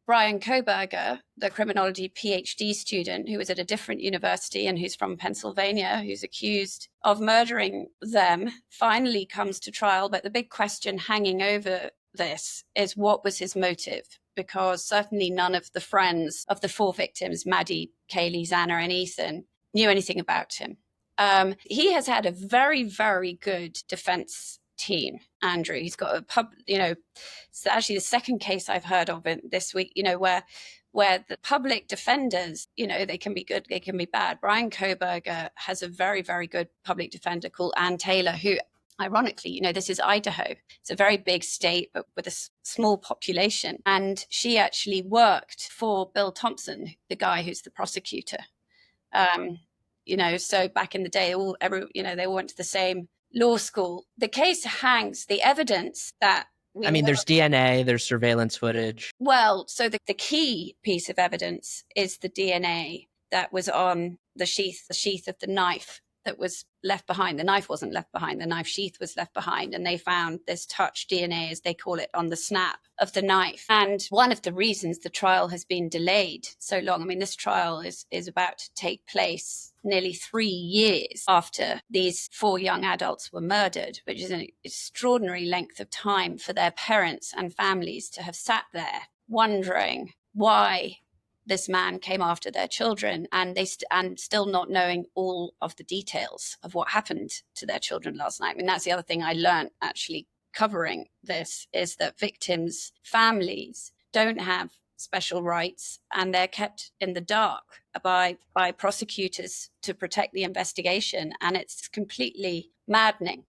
Brian Koberger, the criminology PhD student who was at a different university and who's from Pennsylvania, who's accused of murdering them, finally comes to trial. But the big question hanging over this is, what was his motive? Because certainly none of the friends of the four victims, Maddie, Kaylee, Xana, and Ethan, knew anything about him. He has had a very, very good defense team, Andrew. He's got it's actually the second case I've heard of it this week, where the public defenders, they can be good, they can be bad. Brian Koberger has a very, very good public defender called Ann Taylor, who, ironically, this is Idaho. It's a very big state, but with a small population. And she actually worked for Bill Thompson, the guy who's the prosecutor. So back in the day, they all went to the same law school. The case hangs, the evidence that there's DNA, there's surveillance footage. Well, so the key piece of evidence is the DNA that was on the sheath of the knife that was left behind. The knife wasn't left behind, the knife sheath was left behind, and they found this touch DNA, as they call it, on the snap of the knife. And one of the reasons the trial has been delayed so long, this trial is about to take place nearly 3 years after these 4 young adults were murdered, which is an extraordinary length of time for their parents and families to have sat there wondering why this man came after their children, and and still not knowing all of the details of what happened to their children last night. That's the other thing I learned actually covering this, is that victims' families don't have special rights, and they're kept in the dark by prosecutors to protect the investigation. And it's completely maddening